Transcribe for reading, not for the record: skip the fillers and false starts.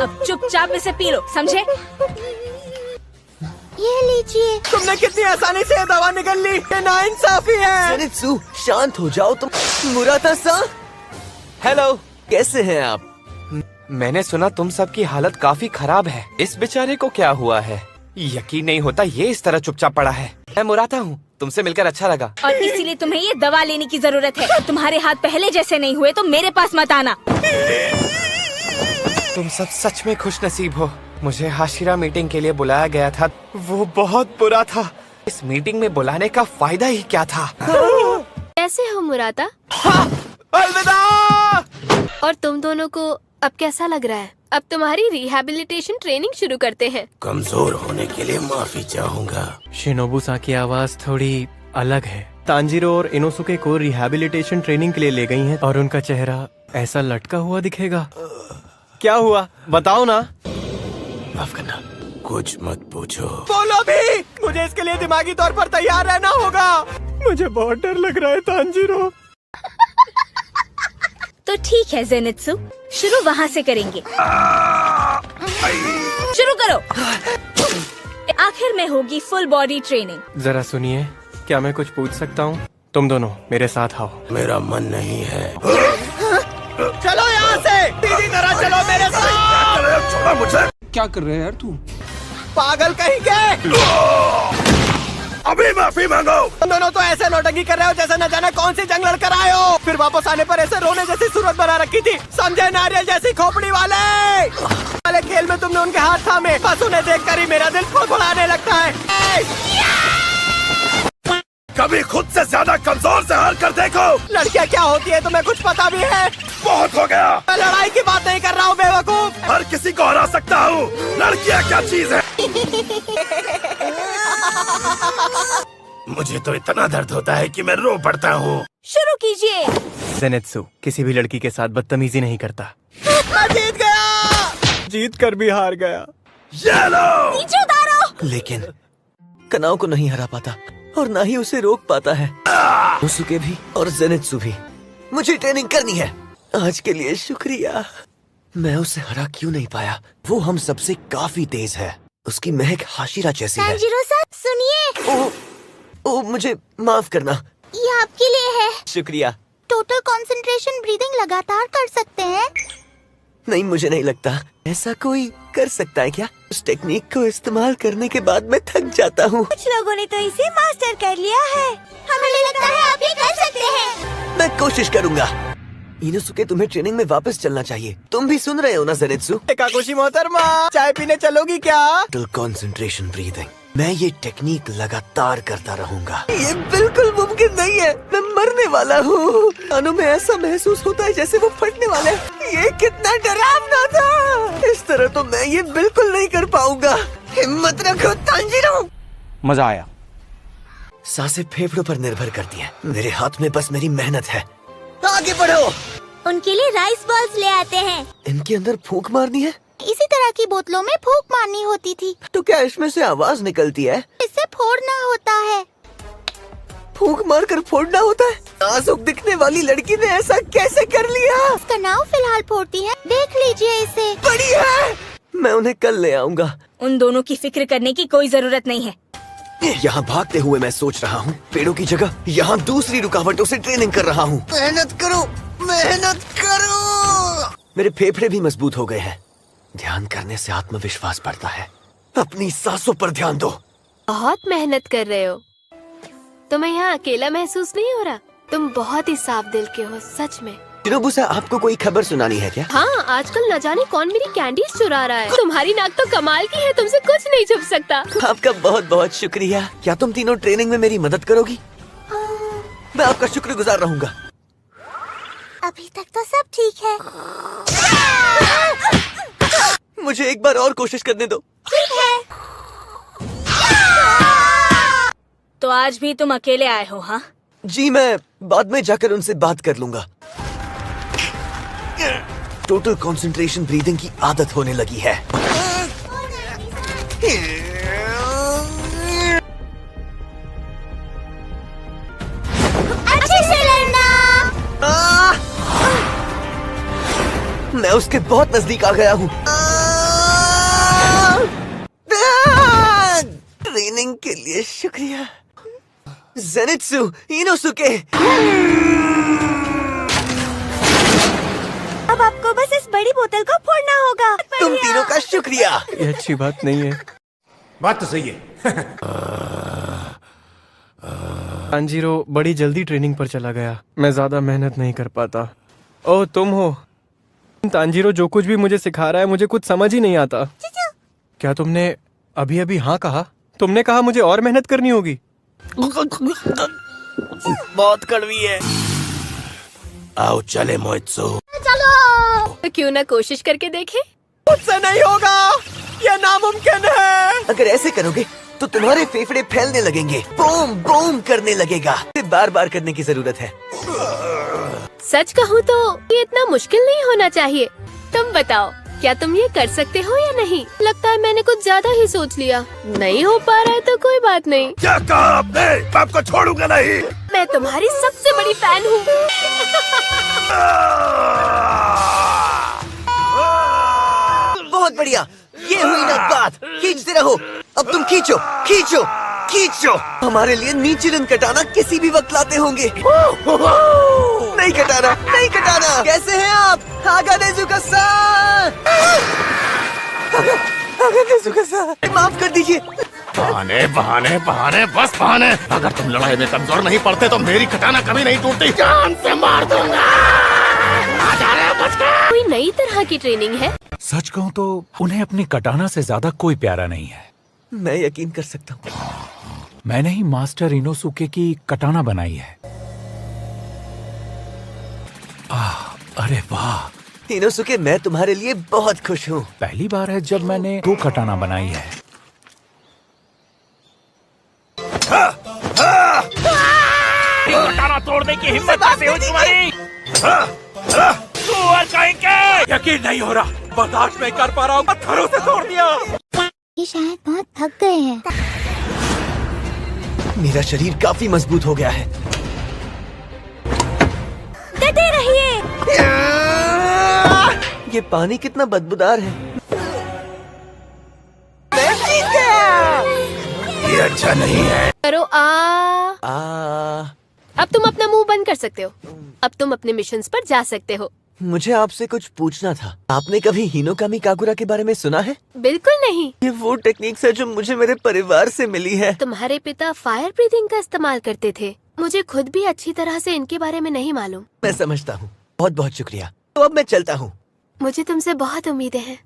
अब चुपचाप इसे पी लो, समझे? ये लीजिए। तुमने कितनी आसानी से ये दवा निकल ली, ये नाइंसाफी है। ज़ेनित्सु, शांत हो जाओ तुम। मुराता-सान, हेलो, कैसे हैं आप? मैंने सुना तुम सबकी हालत काफी खराब है। इस बेचारे को क्या हुआ है? यकीन नहीं होता ये इस तरह चुपचाप पड़ा है। मैं मुराता हूँ, तुमसे मिलकर अच्छा लगा। और इसीलिए तुम्हें ये दवा लेने की जरूरत है। तुम्हारे हाथ पहले जैसे नहीं हुए तो मेरे पास मत आना। तुम सब सच में खुश नसीब हो। मुझे हाशिरा मीटिंग के लिए बुलाया गया था, वो बहुत बुरा था। इस मीटिंग में बुलाने का फायदा ही क्या था? कैसे हो मुराता? अलविदा। और तुम दोनों को अब कैसा लग रहा है? अब तुम्हारी रिहैबिलिटेशन ट्रेनिंग शुरू करते हैं। कमजोर होने के लिए माफी चाहूँगा। शिनोबु-सान की आवाज थोड़ी अलग है। तांजीरो और इनोसुके को रिहैबिलिटेशन ट्रेनिंग के लिए ले गई हैं और उनका चेहरा ऐसा लटका हुआ दिखेगा। क्या हुआ बताओ ना। माफ करना, कुछ मत पूछो। बोलो भी, मुझे इसके लिए दिमागी तौर पर तैयार रहना होगा। मुझे बहुत डर लग रहा है तांजीरो। तो ठीक है ज़ेनित्सु, शुरू वहाँ से करेंगे। शुरू करो। आखिर में होगी फुल बॉडी ट्रेनिंग। जरा सुनिए, क्या मैं कुछ पूछ सकता हूँ? तुम दोनों मेरे साथ आओ। मेरा मन नहीं है। चलो यहाँ से, सीधी तरह चलो मेरे साथ। छोड़ा मुझे। क्या कर रहे हैं यार तू? पागल कहीं के। अभी माफी मांगो। तुम दोनों तो ऐसे नौटंकी कर रहे हो जैसे न जाने कौन सी जंग लड़कर आए हो। फिर वापस आने पर ऐसे रोने जैसी सूरत बना रखी थी, समझे? नारियल जैसी खोपड़ी वाले खेल में तुमने उनके हाथ थामे, बस उन्हें देखकर ही मेरा दिल फड़फड़ाने लगता है। कभी खुद से ज्यादा कमजोर से हार कर देखो। लड़कियाँ क्या होती है तुम्हें कुछ पता भी है? बहुत हो गया। मैं लड़ाई की बात नहीं कर रहा हूँ बेवकूफ। हर किसी को हरा सकता हूँ। लड़कियाँ क्या चीज है? मुझे तो इतना दर्द होता है कि मैं रो पड़ता हूँ। शुरू कीजिए। ज़ेनित्सु किसी भी लड़की के साथ बदतमीजी नहीं करता। मैं जीत गया। जीत कर भी हार गया। ये लो। नीचे उतारो। लेकिन कनाओ को नहीं हरा पाता और ना ही उसे रोक पाता है। उनोसुके भी और ज़ेनित्सु भी। मुझे ट्रेनिंग करनी है। आज के लिए शुक्रिया। मैं उसे हरा क्यों नहीं पाया? वो हम सबसे काफी तेज है। उसकी महक हाशिरा जैसी है। तांजीरो-सान, सुनिए। ओ, मुझे माफ करना। ये आपके लिए है। शुक्रिया। टोटल कंसंट्रेशन ब्रीदिंग लगातार कर सकते हैं। नहीं, मुझे नहीं लगता ऐसा कोई कर सकता है। क्या उस टेक्निक को इस्तेमाल करने के बाद मैं थक जाता हूँ। कुछ लोगों ने तो इसे मास्टर कर लिया है। हमें लगता है आप ये कर सकते हैं। मैं कोशिश करूँगा। इनोसुके, तुम्हें ट्रेनिंग में वापस चलना चाहिए। तुम भी सुन रहे हो ना ज़ेनित्सु? काकुशी मोहतरमा, चाय पीने चलोगी क्या? Total concentration breathing. मैं ये टेक्निक लगातार करता रहूंगा। ये बिल्कुल मुमकिन नहीं है। मैं मरने वाला हूँ। कानों में ऐसा महसूस होता है जैसे वो फटने वाले। ये कितना डरावना था। इस तरह तो मैं ये बिल्कुल नहीं कर पाऊंगा। हिम्मत रखो तांजीरो। मजा आया। सांसें फेफड़ों पर निर्भर करती हैं। मेरे हाथ में बस मेरी मेहनत है। आगे बढ़ो। उनके लिए राइस बॉल्स ले आते हैं। इनके अंदर फूंक मारनी है? इसी तरह की बोतलों में फूंक मारनी होती थी। तो क्या इसमें से आवाज निकलती है? इससे फोड़ना होता है। फूंक मार कर फोड़ना होता है? नाजुक दिखने वाली लड़की ने ऐसा कैसे कर लिया? इसका नाव फिलहाल फोड़ती है, देख लीजिए इसे। बड़ी है। मैं उन्हें कल ले आऊंगा। उन दोनों की फिक्र करने की कोई जरूरत नहीं है। यहाँ भागते हुए मैं सोच रहा हूँ, पेड़ों की जगह यहाँ दूसरी रुकावटों से ट्रेनिंग कर रहा हूँ। मेहनत करो, मेहनत करो। मेरे फेफड़े भी मजबूत हो गए हैं। ध्यान करने से आत्मविश्वास बढ़ता है। अपनी सांसों पर ध्यान दो। बहुत मेहनत कर रहे हो। तुम्हें यहाँ अकेला महसूस नहीं हो रहा? तुम बहुत ही साफ दिल के हो, सच में। शिनोबु-सान, आपको कोई खबर सुनानी है क्या? हाँ, आजकल न जाने कौन मेरी कैंडीज चुरा रहा है। तुम्हारी नाक तो कमाल की है, तुमसे कुछ नहीं छुप सकता। आपका बहुत बहुत शुक्रिया। क्या तुम तीनों ट्रेनिंग में मेरी मदद करोगी? मैं आपका शुक्रगुजार रहूंगा। अभी तक तो सब ठीक है। मुझे एक बार और कोशिश करने दो। ठीक है। तो आज भी तुम अकेले आए हो? हाँ जी, मैं बाद में जाकर उनसे बात कर लूंगा। टोटल कंसंट्रेशन ब्रीदिंग की आदत होने लगी है। अच्छे से लड़ना। मैं उसके बहुत नजदीक आ गया हूँ। के लिए शुक्रिया। Zenitsu, Inosuke. अब आपको बस इस बड़ी बोतल को फोड़ना होगा। तुम तीनों का शुक्रिया। ये अच्छी बात नहीं है। बात तो सही है। तांजीरो बड़ी जल्दी ट्रेनिंग पर चला गया। मैं ज्यादा मेहनत नहीं कर पाता। ओह, तुम हो। तांजीरो जो कुछ भी मुझे सिखा रहा है मुझे कुछ समझ ही नहीं आता। क्या तुमने अभी अभी हाँ कहा? तुमने कहा मुझे और मेहनत करनी होगी। बहुत कड़वी है। आओ चले मोइत्सु। तो क्यों ना कोशिश करके देखें? मुझसे नहीं होगा, ये नामुमकिन है। अगर ऐसे करोगे तो तुम्हारे फेफड़े फैलने लगेंगे, बूम बूम करने लगेगा। बार बार करने की जरूरत है। सच कहूँ तो ये इतना मुश्किल नहीं होना चाहिए। तुम बताओ, क्या तुम ये कर सकते हो या नहीं? लगता है मैंने कुछ ज्यादा ही सोच लिया। नहीं हो पा रहा है तो कोई बात नहीं। क्या कहा आपने? मैं आपको छोड़ूंगा नहीं। मैं तुम्हारी सबसे बड़ी फैन हूँ। बहुत बढ़िया, ये हुई ना बात। खींचते रहो। अब तुम खींचो, खींचो, खींचो। हमारे लिए नीचिरन कटाना किसी भी वक्त लाते होंगे। नहीं कटाना, नहीं कटाना। कैसे हैं आप? हागानेजुका-सान। हागानेजुका-सान, माफ कर दीजिए। बहाने बहाने बहाने, बस बहाने। अगर तुम लड़ाई में कमजोर नहीं पड़ते तो मेरी कटाना कभी नहीं टूटती। जान से मार दूंगा। आ जा रहे हो बच के। कोई नई तरह की ट्रेनिंग है? सच कहूँ तो उन्हें अपनी कटाना से ज्यादा कोई प्यारा नहीं है। मैं यकीन कर सकता हूँ। मैंने ही मास्टर इनोसुके की कटाना बनाई है। अरे वाह इनोसुके, मैं तुम्हारे लिए बहुत खुश हूँ। पहली बार है जब मैंने 2 कटाना बनाई है। कटाना तोड़ने की हिम्मत कैसे हुई तुम्हारी? यकीन नहीं हो रहा, बर्दाश्त नहीं कर पा रहा हूँ। पत्थरों से तोड़ दिया। ये शायद बहुत थक गए हैं। मेरा शरीर काफी मजबूत हो गया है। डटे रहिए। ये पानी कितना बदबूदार है। ये अच्छा नहीं है। करो अब तुम अपना मुंह बंद कर सकते हो। अब तुम अपने मिशंस पर जा सकते हो। मुझे आपसे कुछ पूछना था। आपने कभी हिनोकामी काकुरा के बारे में सुना है? बिल्कुल नहीं। ये वो टेक्निक्स है जो मुझे मेरे परिवार से मिली है। तुम्हारे पिता फायर ब्रीथिंग का इस्तेमाल करते थे। मुझे खुद भी अच्छी तरह से इनके बारे में नहीं मालूम। मैं समझता हूँ। बहुत बहुत शुक्रिया। तो अब मैं चलता हूँ। मुझे तुमसे बहुत उम्मीदें हैं।